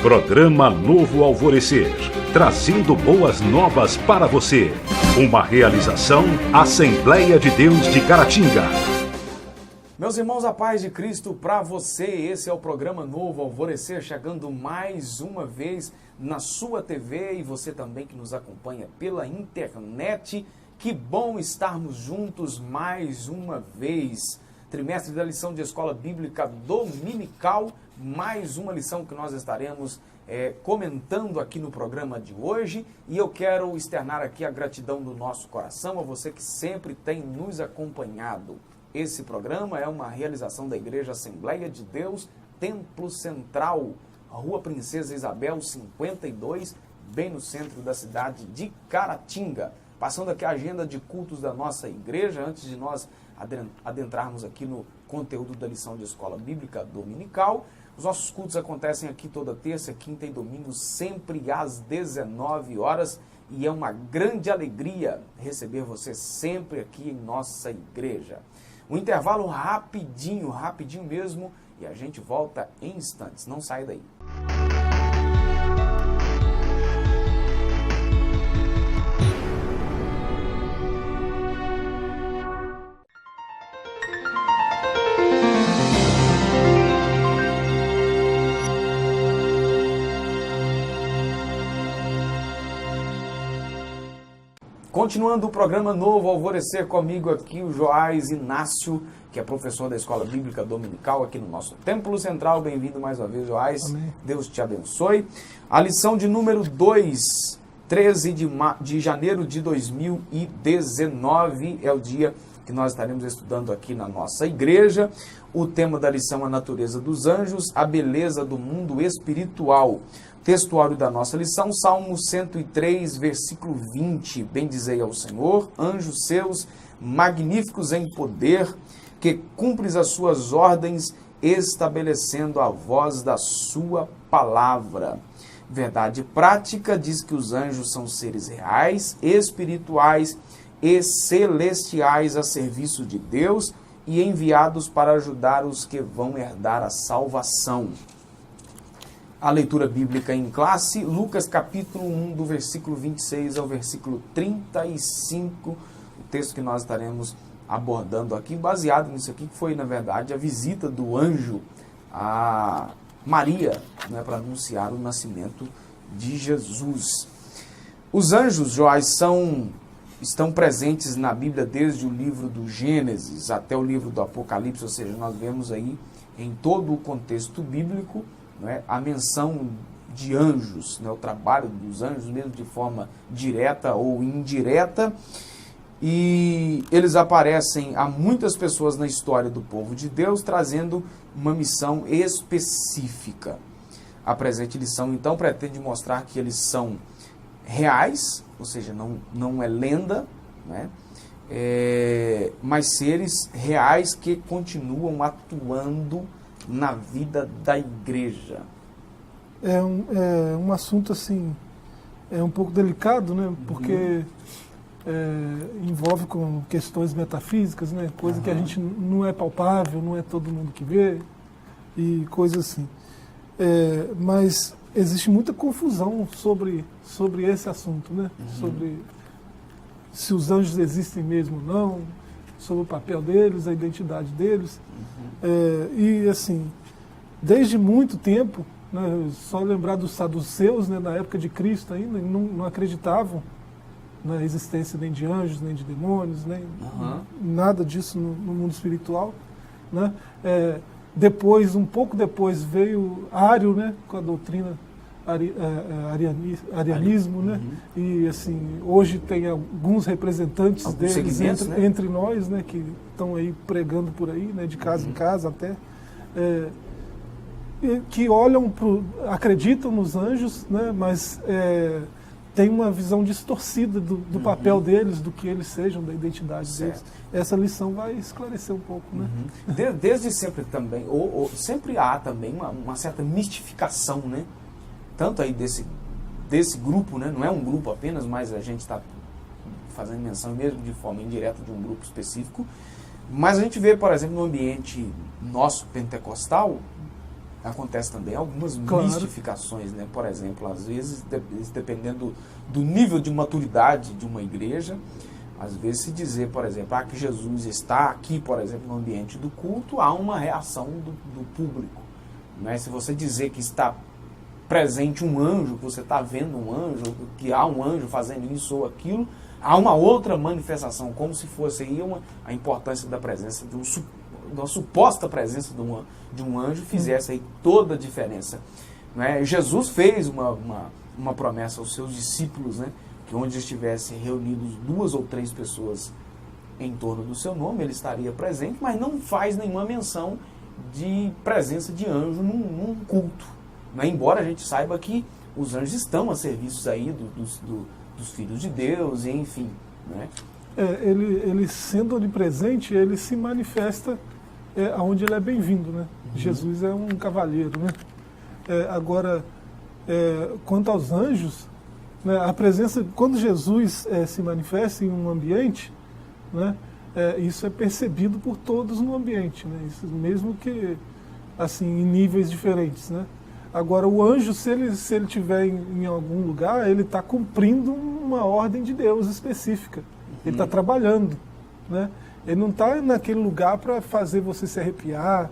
Programa Novo Alvorecer, trazendo boas novas para você. Uma realização Assembleia de Deus de Caratinga. Meus irmãos, a paz de Cristo para você. Esse é o programa Novo Alvorecer, chegando mais uma vez na sua TV e você também que nos acompanha pela internet. Que bom estarmos juntos mais uma vez. Trimestre da lição de Escola Bíblica Dominical, mais uma lição que nós estaremos comentando aqui no programa de hoje. E eu quero externar aqui a gratidão do nosso coração a você que sempre tem nos acompanhado. Esse programa é uma realização da Igreja Assembleia de Deus, Templo Central, Rua Princesa Isabel 52, bem no centro da cidade de Caratinga. Passando aqui a agenda de cultos da nossa igreja, antes de nós adentrarmos aqui no conteúdo da lição de Escola Bíblica Dominical. Os nossos cultos acontecem aqui toda terça, quinta e domingo, sempre às 19 horas. E é uma grande alegria receber você sempre aqui em nossa igreja. Um intervalo rapidinho mesmo, e a gente volta em instantes. Não sai daí. Continuando o programa Novo Alvorecer, comigo aqui o Joás Inácio, que é professor da Escola Bíblica Dominical aqui no nosso Templo Central. Bem-vindo mais uma vez, Joás. Amém. Deus te abençoe. A lição de número 2, 13 de janeiro de 2019, é o dia que nós estaremos estudando aqui na nossa igreja. O tema da lição é a natureza dos anjos, a beleza do mundo espiritual. Textuário da nossa lição, Salmo 103, versículo 20. Bendizei ao Senhor, anjos seus, magníficos em poder, que cumpres as suas ordens, estabelecendo a voz da sua palavra. Verdade prática diz que os anjos são seres reais, espirituais e celestiais a serviço de Deus e enviados para ajudar os que vão herdar a salvação. A leitura bíblica em classe, Lucas capítulo 1, do versículo 26 ao versículo 35, o texto que nós estaremos abordando aqui, baseado nisso aqui, que foi, na verdade, a visita do anjo a Maria, né, para anunciar o nascimento de Jesus. Os anjos, Joás, estão presentes na Bíblia desde o livro do Gênesis até o livro do Apocalipse, ou seja, nós vemos aí em todo o contexto bíblico, a menção de anjos, o trabalho dos anjos, mesmo de forma direta ou indireta, e eles aparecem a muitas pessoas na história do povo de Deus, trazendo uma missão específica. A presente lição, então, pretende mostrar que eles são reais, ou seja, não é lenda, mas seres reais que continuam atuando na vida da igreja. É um assunto assim, um pouco delicado, né? Porque envolve com questões metafísicas, né? Coisa que a gente não é palpável, não é todo mundo que vê, e coisas assim. Mas existe muita confusão sobre esse assunto, né? Sobre se os anjos existem mesmo ou não, sobre o papel deles, a identidade deles. E assim, desde muito tempo, né, só lembrar dos saduceus, né, na época de Cristo ainda, não acreditavam na existência nem de anjos, nem de demônios, nem nada disso no mundo espiritual, né? Um pouco depois veio Ário, né, com a doutrina arianismo, né? E assim, hoje tem alguns representantes deles entre nós, né, que estão aí pregando por aí, né, de casa em casa até, que acreditam nos anjos, né, mas tem uma visão distorcida do papel deles, do que eles sejam, da identidade deles. Essa lição vai esclarecer um pouco, né? Desde sempre também, sempre há também uma certa mistificação, né? Tanto aí desse grupo, né? Não é um grupo apenas, mas a gente está fazendo menção mesmo de forma indireta de um grupo específico. Mas a gente vê, por exemplo, no ambiente nosso pentecostal, acontece também algumas Claro. mistificações, né? Por exemplo, às vezes, dependendo do nível de maturidade de uma igreja, às vezes se dizer, por exemplo, que Jesus está aqui, por exemplo, no ambiente do culto, há uma reação do público. Né? Se você dizer que está presente um anjo, que você está vendo um anjo, que há um anjo fazendo isso ou aquilo, há uma outra manifestação, como se fosse aí a importância da presença de uma suposta presença de um anjo fizesse aí toda a diferença. Né? Jesus fez uma promessa aos seus discípulos, né? Que onde estivessem reunidos 2 ou 3 pessoas em torno do seu nome, ele estaria presente, mas não faz nenhuma menção de presença de anjo num culto. Né? Embora a gente saiba que os anjos estão a serviço aí dos filhos de Deus, enfim. Né? Ele sendo onipresente, ele se manifesta onde ele é bem-vindo. Né? Jesus é um cavalheiro. Né? Agora, quanto aos anjos, né, a presença, quando Jesus se manifesta em um ambiente, né, isso é percebido por todos no ambiente, né, isso, mesmo que assim, em níveis diferentes. Né. Agora, o anjo, se ele estiver em algum lugar, ele está cumprindo uma ordem de Deus específica. Ele está trabalhando. Né. Ele não está naquele lugar para fazer você se arrepiar,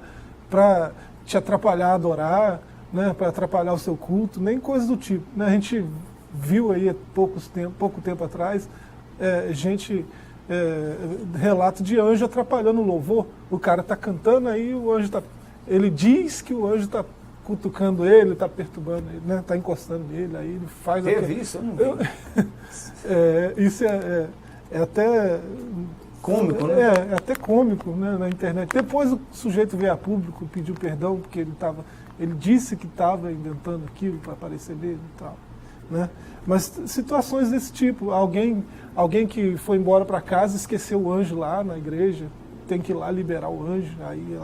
para te atrapalhar a adorar, né, para atrapalhar o seu culto, nem coisa do tipo. Né. A gente viu aí há pouco tempo atrás, relato de anjo atrapalhando o louvor. O cara está cantando, aí o anjo está... Ele diz que o anjo está cutucando ele, está perturbando ele, né? Está encostando nele, aí ele faz... Teve isso? Eu não vi. Isso é até... Cômico, né? É até cômico, né, na internet. Depois o sujeito veio a público, pediu perdão, porque ele disse que estava inventando aquilo para aparecer nele e tal. Né? Mas situações desse tipo, alguém que foi embora para casa, esqueceu o anjo lá na igreja, tem que ir lá liberar o anjo, aí,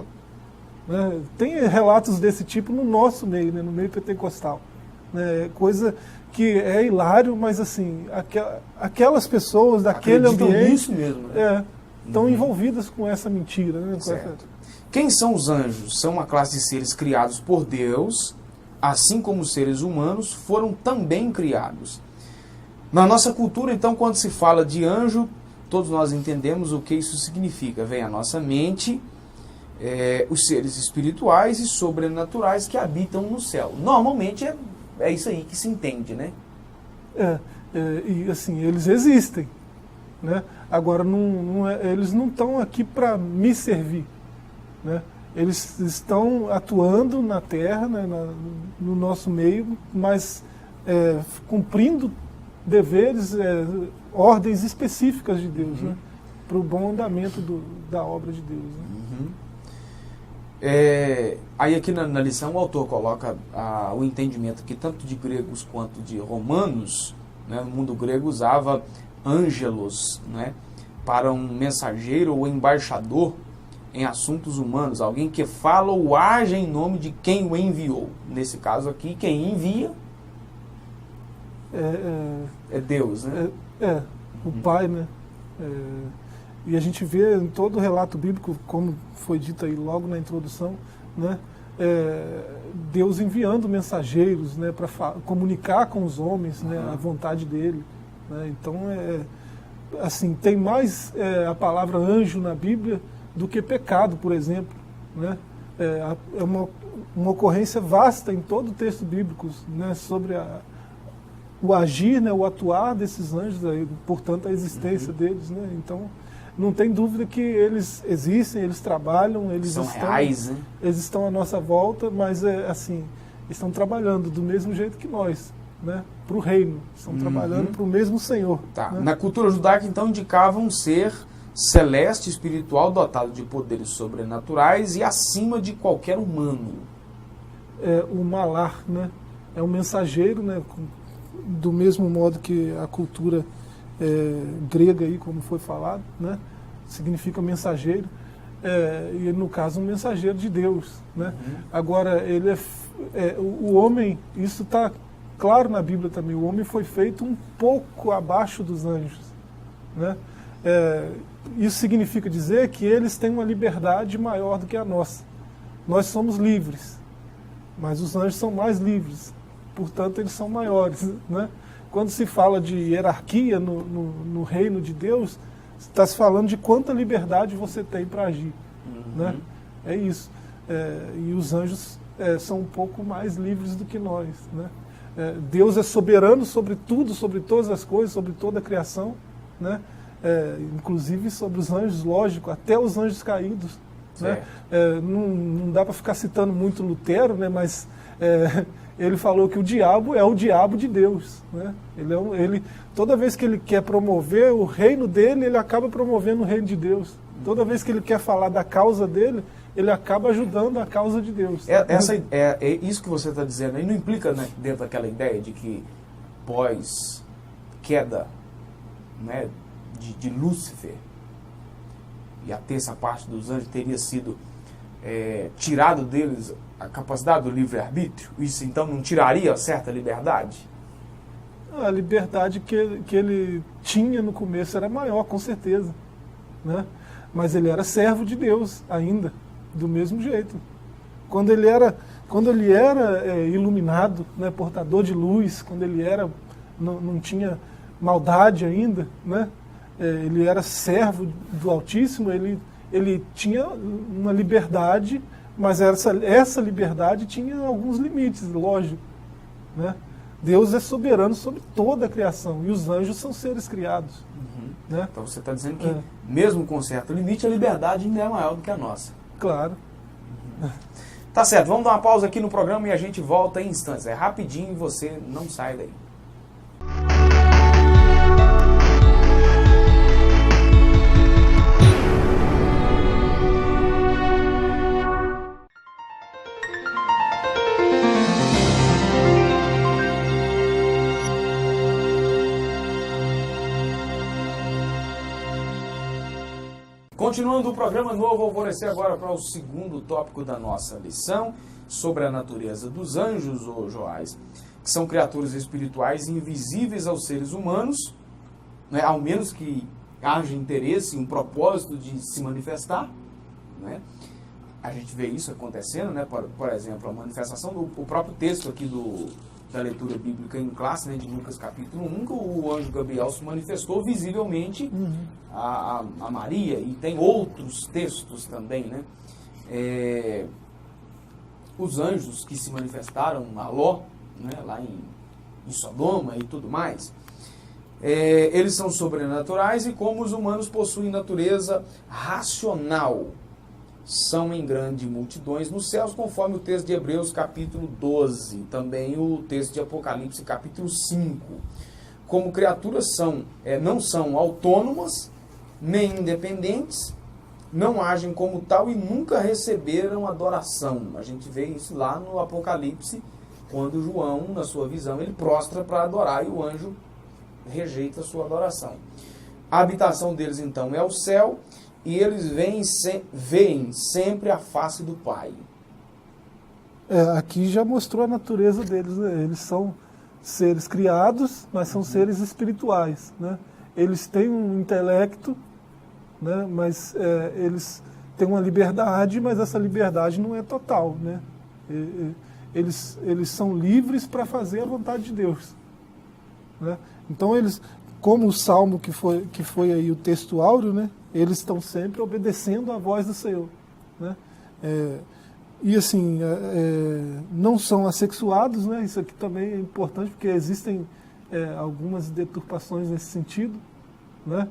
né? Tem relatos desse tipo no nosso meio, né? No meio pentecostal, né? Coisa que é hilário, mas assim, aquelas pessoas daquele ambiente nisso mesmo, né? Estão envolvidas com essa mentira. Né? Quem são os anjos? São uma classe de seres criados por Deus, assim como os seres humanos foram também criados. Na nossa cultura, então, quando se fala de anjo, todos nós entendemos o que isso significa. Vem à nossa mente os seres espirituais e sobrenaturais que habitam no céu. Normalmente é isso aí que se entende, né? E assim, eles existem. Né? Agora, eles não estão aqui para me servir. Né? Eles estão atuando na Terra, né, no nosso meio, mas cumprindo deveres, ordens específicas de Deus, né, para o bom andamento da obra de Deus. Né. Aí aqui na lição o autor coloca o entendimento que tanto de gregos quanto de romanos, né, no mundo grego usava ângelos, né, para um mensageiro ou embaixador em assuntos humanos, alguém que fala ou age em nome de quem o enviou. Nesse caso aqui, quem envia é Deus, né? O Pai, né? E a gente vê em todo o relato bíblico, como foi dito aí logo na introdução, né? Deus enviando mensageiros, né, para comunicar com os homens, né, a vontade dele. Né? Então, assim, tem mais a palavra anjo na Bíblia do que pecado, por exemplo. Né? É uma ocorrência vasta em todo o texto bíblico, né, sobre o agir, né, o atuar desses anjos, portanto a existência deles. Né? Então, não tem dúvida que eles existem, eles trabalham, eles reais, né? Eles estão à nossa volta, mas assim, estão trabalhando do mesmo jeito que nós, né, para o reino, estão trabalhando para o mesmo Senhor. Tá. Né? Na cultura judaica, então, indicava um ser celeste, espiritual, dotado de poderes sobrenaturais e acima de qualquer humano. O malar, né, é um mensageiro, né, do mesmo modo que a cultura grega, aí, como foi falado, né, significa mensageiro, e no caso um mensageiro de Deus. Né? Agora, ele o homem, isso está claro na Bíblia também, o homem foi feito um pouco abaixo dos anjos. Né? Isso significa dizer que eles têm uma liberdade maior do que a nossa. Nós somos livres. mas os anjos são mais livres, portanto eles são maiores, né? Quando se fala de hierarquia no reino de Deus, está se falando de quanta liberdade você tem para agir, né? É isso. E os anjos são um pouco mais livres do que nós, né? Deus é soberano sobre tudo, sobre todas as coisas, sobre toda a criação, né? Inclusive sobre os anjos, lógico, até os anjos caídos, né? Não dá para ficar citando muito Lutero, né? Mas ele falou que o diabo é o diabo de Deus, né? Toda vez que ele quer promover o reino dele, ele acaba promovendo o reino de Deus. Toda vez que ele quer falar da causa dele, ele acaba ajudando a causa de Deus. É isso que você está dizendo aí, não implica, né, dentro daquela ideia de que pós queda, né, de Lúcifer e a terça parte dos anjos teria sido tirado deles a capacidade do livre-arbítrio? Isso então não tiraria certa liberdade? A liberdade que ele tinha no começo era maior, com certeza, né? Mas ele era servo de Deus ainda, do mesmo jeito. Quando ele era iluminado, né, portador de luz, quando ele não tinha maldade ainda, né? Ele era servo do Altíssimo, ele tinha uma liberdade, mas essa liberdade tinha alguns limites, lógico, né? Deus é soberano sobre toda a criação, e os anjos são seres criados. Né? Então você está dizendo que, mesmo com certo limite, a liberdade ainda é maior do que a nossa. Claro. Tá certo, vamos dar uma pausa aqui no programa e a gente volta em instantes. É rapidinho e você não sai daí. Continuando o programa novo, alvorecer agora para o segundo tópico da nossa lição, sobre a natureza dos anjos, ô Joás, que são criaturas espirituais invisíveis aos seres humanos, né, ao menos que haja interesse, um propósito de se manifestar, né? A gente vê isso acontecendo, né? Por exemplo, a manifestação do próprio texto aqui da leitura bíblica em classe, né, de Lucas capítulo 1, que o anjo Gabriel se manifestou visivelmente a Maria, e tem outros textos também, né? Os anjos que se manifestaram a Ló, né, lá em Sodoma e tudo mais, eles são sobrenaturais, e como os humanos possuem natureza racional, são em grande multidões nos céus, conforme o texto de Hebreus capítulo 12, também o texto de Apocalipse capítulo 5. Como criaturas não são autônomas, nem independentes, não agem como tal e nunca receberam adoração. A gente vê isso lá no Apocalipse, quando João, na sua visão, ele prostra para adorar e o anjo rejeita a sua adoração. A habitação deles, então, é o céu, e eles veem sempre a face do Pai. Aqui já mostrou a natureza deles, né? Eles são seres criados, mas são seres espirituais, né? Eles têm um intelecto, né? Mas eles têm uma liberdade, mas essa liberdade não é total, né? Eles são livres para fazer a vontade de Deus, né? Então eles, como o Salmo que foi aí o texto áureo, né? Eles estão sempre obedecendo à voz do Senhor, né? E assim, não são assexuados, né? Isso aqui também é importante, porque existem algumas deturpações nesse sentido, né?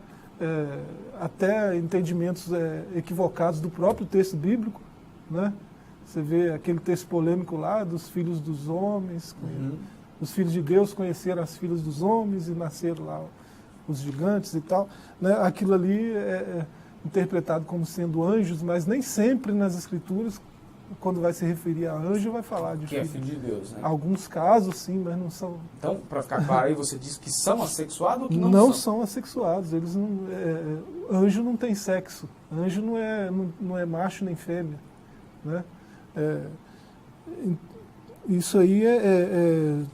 Até entendimentos equivocados do próprio texto bíblico, né? Você vê aquele texto polêmico lá dos filhos dos homens, os filhos de Deus conheceram as filhas dos homens e nasceram lá os gigantes e tal, né? Aquilo ali é interpretado como sendo anjos, mas nem sempre nas Escrituras, quando vai se referir a anjo, vai falar de que é filho de Deus, né? Alguns casos, sim, mas não são... Então, para ficar claro aí, você diz que são assexuados ou que não não são assexuados. Eles não, anjo não tem sexo. Anjo não é macho nem fêmea, né? Isso aí é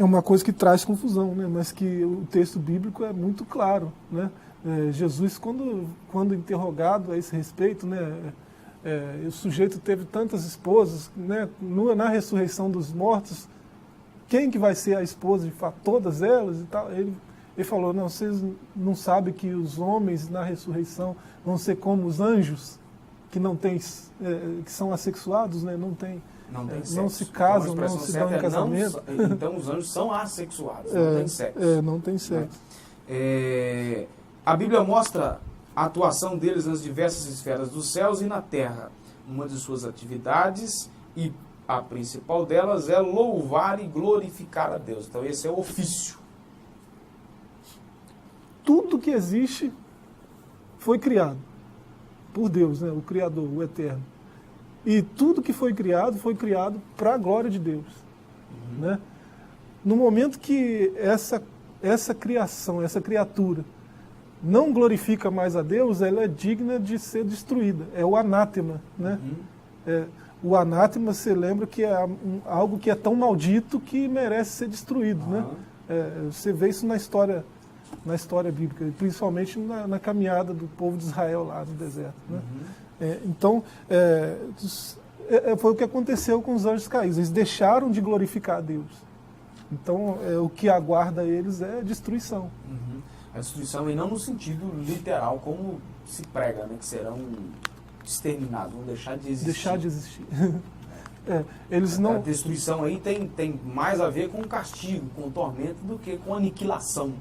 uma coisa que traz confusão, né? Mas que o texto bíblico é muito claro, né? Jesus, quando interrogado a esse respeito, né? O sujeito teve tantas esposas, né? Na ressurreição dos mortos, quem que vai ser a esposa de fato? Todas elas e tal. Ele falou, não, vocês não sabem que os homens na ressurreição vão ser como os anjos, que não tem, que são assexuados, né? Não se casam, então, não se dão em casamento. Então os anjos são assexuados, não tem sexo. Não tem sexo. A Bíblia mostra a atuação deles nas diversas esferas dos céus e na terra. Uma de suas atividades, e a principal delas, é louvar e glorificar a Deus. Então esse é o ofício. Tudo que existe foi criado por Deus, né? O Criador, o Eterno. E tudo que foi criado para a glória de Deus. Né? No momento que essa criação, essa criatura, não glorifica mais a Deus, ela é digna de ser destruída. É o anátema. Né? O anátema, você lembra que é algo que é tão maldito que merece ser destruído. Né? Você vê isso na história bíblica, principalmente na caminhada do povo de Israel lá no deserto. Né? Então, foi o que aconteceu com os anjos caídos. Eles deixaram de glorificar a Deus. Então, o que aguarda eles é destruição. A destruição, e não no sentido literal, como se prega, né? Que serão exterminados, vão deixar de existir. Deixar de existir. Eles não... A destruição aí tem mais a ver com castigo, com tormento, do que com aniquilação.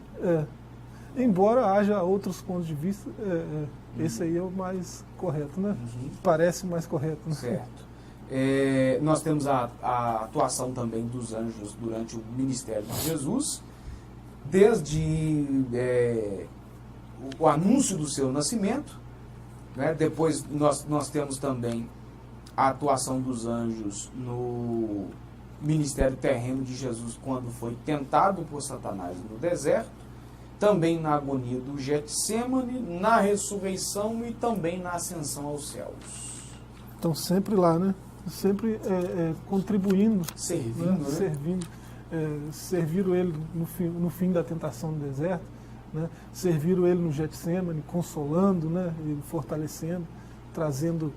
Embora haja outros pontos de vista, esse aí é o mais correto, né? Parece o mais correto. Né? Certo. Nós temos a atuação também dos anjos durante o ministério de Jesus, desde o anúncio do seu nascimento, né? Depois nós temos também a atuação dos anjos no ministério terreno de Jesus, quando foi tentado por Satanás no deserto, também na agonia do Getsemane, na ressurreição e também na ascensão aos céus. Então sempre lá, né? Sempre contribuindo, servindo, né? Servindo. Serviram ele no fim da tentação no deserto, né? Serviram ele no Getsemane, consolando, né? E fortalecendo, trazendo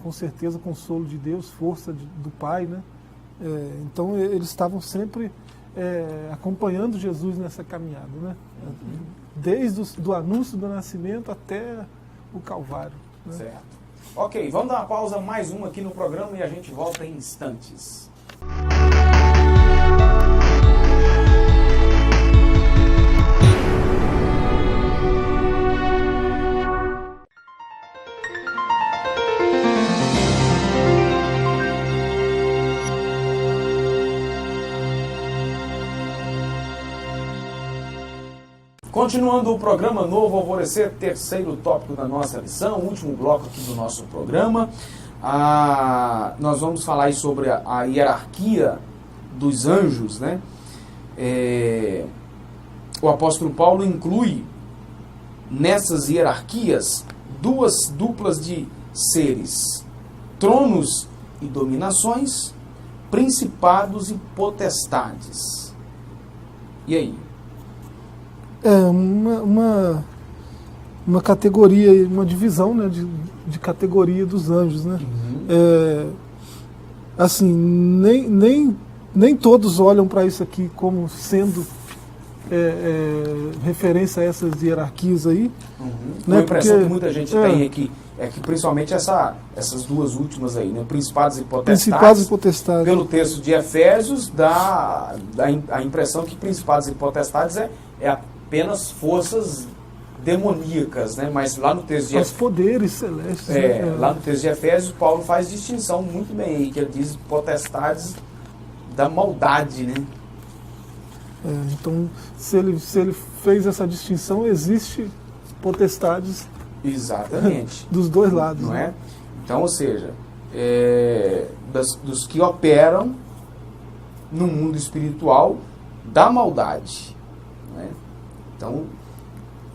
com certeza consolo de Deus, força do Pai, né? Então eles estavam sempre acompanhando Jesus nessa caminhada, né? Desde o anúncio do nascimento até o Calvário. Né? Certo. Ok, vamos dar uma pausa, mais uma aqui no programa, e a gente volta em instantes. Continuando o programa Novo Alvorecer, terceiro tópico da nossa lição, último bloco aqui do nosso programa. Nós vamos falar aí sobre a hierarquia dos anjos, né? O apóstolo Paulo inclui nessas hierarquias duas duplas de seres: tronos e dominações, principados e potestades. E aí? Uma categoria, uma divisão, né, de categoria dos anjos, né? Assim, nem todos olham para isso aqui como sendo referência a essas hierarquias aí. Né? A impressão que muita gente tem aqui é que principalmente essas duas últimas aí, né? Principados e potestades. Pelo texto de Efésios, dá a impressão que principados e potestades é apenas forças demoníacas, né? Mas lá no texto de os poderes celestes. Lá no texto de Efésios, Paulo faz distinção muito bem aí, que ele diz potestades da maldade, né? Então, se ele fez essa distinção, existe potestades. Exatamente. Dos dois lados. Não é? Então, ou seja, dos que operam no mundo espiritual da maldade. Não é? Então,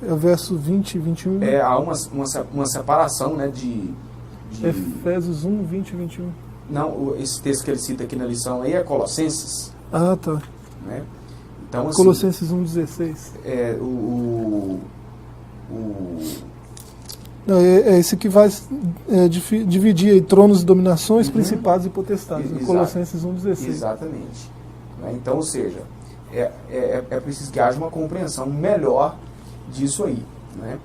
o verso 20 e 21. Há uma separação, né, de Efésios 1, 20 e 21. Não, esse texto que ele cita aqui na lição aí é Colossenses. Ah, tá. Né? Então, assim, Colossenses 1, 16. É esse que vai dividir aí, tronos e dominações, principados e potestades, em Exato. Colossenses 1,16. Exatamente. Então, ou seja, é preciso que haja uma compreensão melhor disso aí. Né?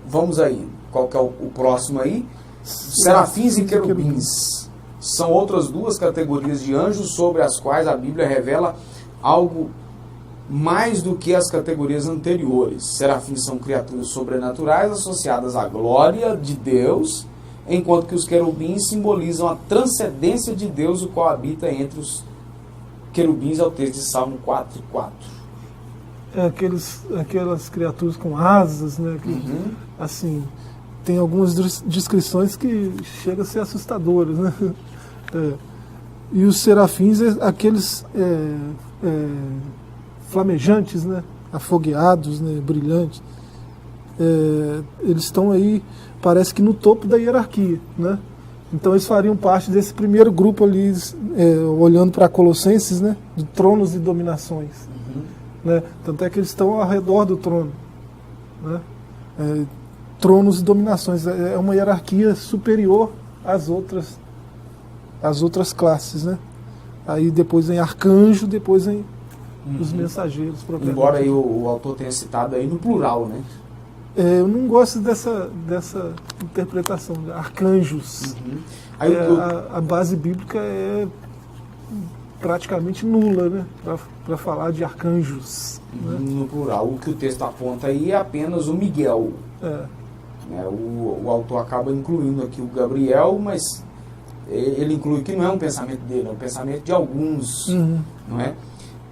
Vamos aí, qual que é o próximo aí? Serafins e querubins. São outras duas categorias de anjos sobre as quais a Bíblia revela algo mais do que as categorias anteriores. Serafins são criaturas sobrenaturais associadas à glória de Deus, enquanto que os querubins simbolizam a transcendência de Deus, o qual habita entre os querubins, é o texto de Salmo 4:4. Aquelas criaturas com asas, né? Assim, tem algumas descrições que chegam a ser assustadoras, né? E os serafins, aqueles flamejantes, né? Afogueados, né? Brilhantes. Eles estão aí, parece que no topo da hierarquia, né? Então eles fariam parte desse primeiro grupo ali, olhando para Colossenses, né? De tronos e dominações. Né? Tanto é que eles estão ao redor do trono. Né? Tronos e dominações. É uma hierarquia superior às outras classes. Né? Aí depois vem arcanjo, depois vem os mensageiros. Embora aí o autor tenha citado aí no plural, né? Eu não gosto dessa interpretação de arcanjos. Aí a base bíblica é praticamente nula, né, para falar de arcanjos. Né? No plural, o que o texto aponta aí é apenas o Miguel. O autor acaba incluindo aqui o Gabriel, mas ele inclui que não é um pensamento dele, é um pensamento de alguns. Não é?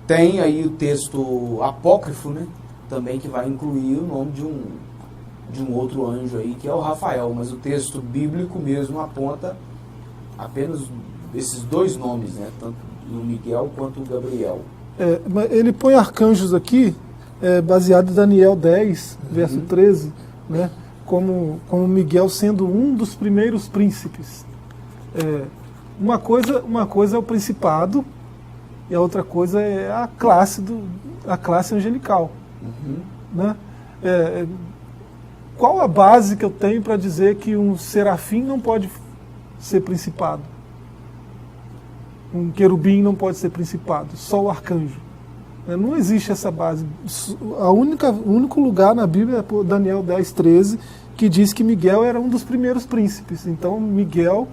Tem aí o texto apócrifo, né, também, que vai incluir o nome de um outro anjo aí, que é o Rafael, mas o texto bíblico mesmo aponta apenas esses dois nomes, né, tanto o Miguel quanto o Gabriel. Mas ele põe arcanjos aqui, baseado em Daniel 10, verso 13, né, como Miguel sendo um dos primeiros príncipes. Uma coisa é o principado e a outra coisa é a classe angelical. Né? Qual a base que eu tenho para dizer que um serafim não pode ser principado? Um querubim não pode ser principado, só o arcanjo. Não existe essa base. O único lugar na Bíblia é Daniel 10:13, que diz que Miguel era um dos primeiros príncipes. Então Miguel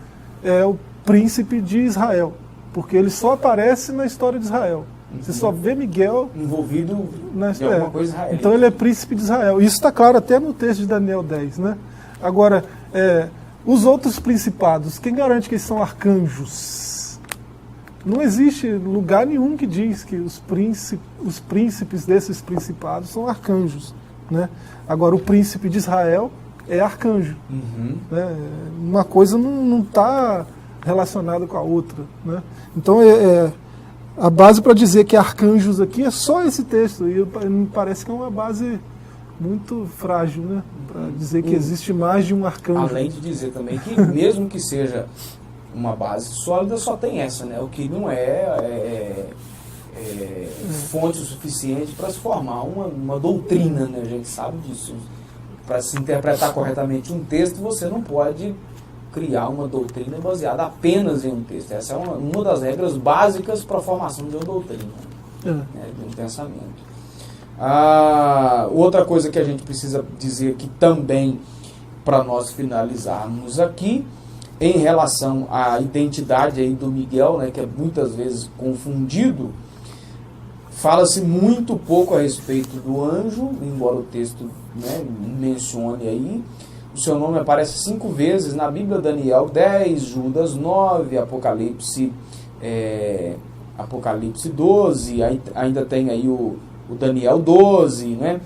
é o príncipe de Israel, porque ele só aparece na história de Israel. Você só vê Miguel envolvido em alguma coisa israelita. Então ele é príncipe de Israel. Isso está claro até no texto de Daniel 10. Né? Agora, os outros principados, quem garante que eles são arcanjos? Não existe lugar nenhum que diz que os príncipes desses principados são arcanjos. Né? Agora, o príncipe de Israel é arcanjo. Né? Uma coisa não está relacionada com a outra. Né? Então, a base para dizer que arcanjos aqui é só esse texto. E me parece que é uma base muito frágil, né? Para dizer que existe mais de um arcanjo. Além de dizer também que, mesmo que seja uma base sólida, só tem essa, né? O que não é fonte o suficiente para se formar uma doutrina, né? A gente sabe disso. Para se interpretar corretamente um texto, você não pode criar uma doutrina baseada apenas em um texto. Essa é uma das regras básicas para a formação de uma doutrina, né, de um pensamento. Outra coisa que a gente precisa dizer aqui também, para nós finalizarmos aqui, em relação à identidade aí do Miguel, né, que é muitas vezes confundido, fala-se muito pouco a respeito do anjo, embora o texto, né, mencione aí. O seu nome aparece 5 vezes na Bíblia: Daniel 10, Judas 9, Apocalipse 12, ainda tem aí o Daniel 12, né?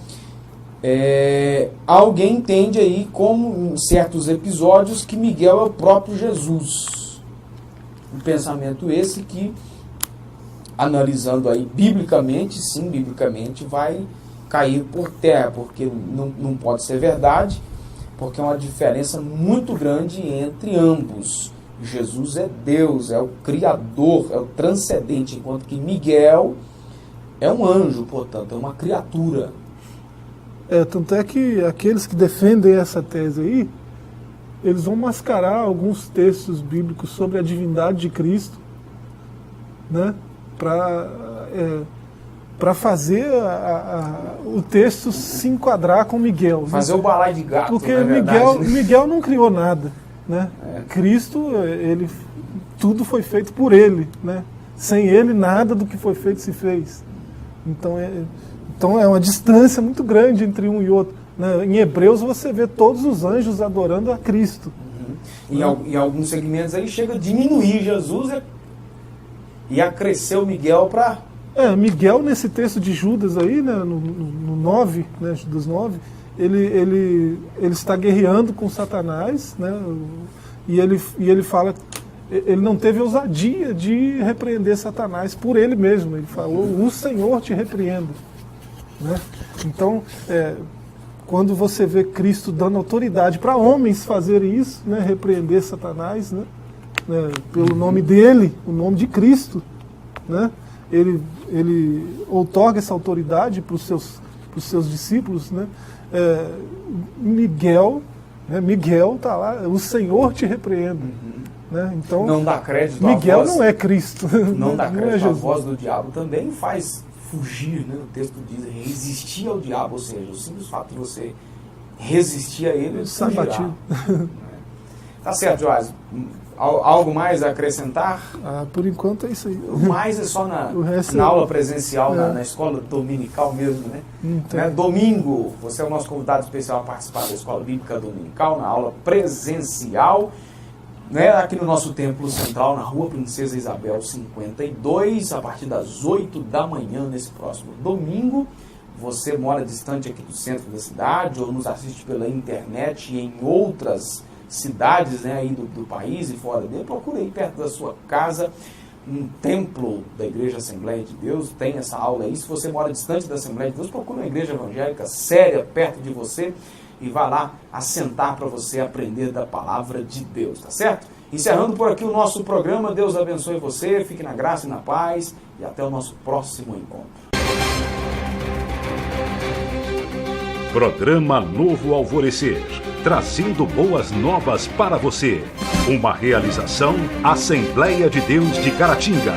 Alguém entende aí, como em certos episódios, que Miguel é o próprio Jesus. Um pensamento esse que, analisando aí biblicamente, sim, biblicamente, vai cair por terra, porque não pode ser verdade, porque é uma diferença muito grande entre ambos. Jesus é Deus, é o Criador, é o transcendente, enquanto que Miguel é um anjo, portanto, é uma criatura. Tanto é que aqueles que defendem essa tese aí, eles vão mascarar alguns textos bíblicos sobre a divindade de Cristo, né, para fazer o texto se enquadrar com Miguel. Fazer, né, o balaio de gato. Porque verdade, né? Miguel não criou nada, né? Cristo, tudo foi feito por ele, né? Sem ele, nada do que foi feito se fez. Então é uma distância muito grande entre um e outro, né? Em Hebreus você vê todos os anjos adorando a Cristo. Em alguns segmentos aí chega a diminuir Jesus e a crescer o Miguel para... Miguel, nesse texto de Judas aí, né, no 9, né, dos 9, ele está guerreando com Satanás, né, e ele fala, ele não teve ousadia de repreender Satanás por ele mesmo. Ele falou, o Senhor te repreenda. Né? Então, quando você vê Cristo dando autoridade para homens fazerem isso, né, repreender Satanás, né, pelo nome dele, o nome de Cristo, né, ele outorga essa autoridade para os seus discípulos, né? Miguel está lá, o Senhor te repreenda. Né? Então, não dá crédito Miguel à voz, não é Cristo. Não dá crédito à voz do diabo também faz fugir, né? O texto diz resistir ao diabo, ou seja, o simples fato de você resistir a ele sai batido. Tá certo, Joás. Algo mais a acrescentar? Por enquanto é isso aí. O mais é só na aula presencial, na escola dominical mesmo, né? Domingo, você é o nosso convidado especial a participar da escola bíblica dominical, na aula presencial, né? Aqui no nosso templo central, na rua Princesa Isabel 52, a partir das 8 da manhã, nesse próximo domingo. Você mora distante aqui do centro da cidade ou nos assiste pela internet e em outras cidades, né, aí do país e fora dele, procure aí perto da sua casa um templo da Igreja Assembleia de Deus, tem essa aula aí. Se você mora distante da Assembleia de Deus, procure uma igreja evangélica séria perto de você e vá lá assentar para você aprender da palavra de Deus, tá certo? Encerrando por aqui o nosso programa, Deus abençoe você, fique na graça e na paz e até o nosso próximo encontro. Programa Novo Alvorecer, trazendo boas novas para você. Uma realização Assembleia de Deus de Caratinga.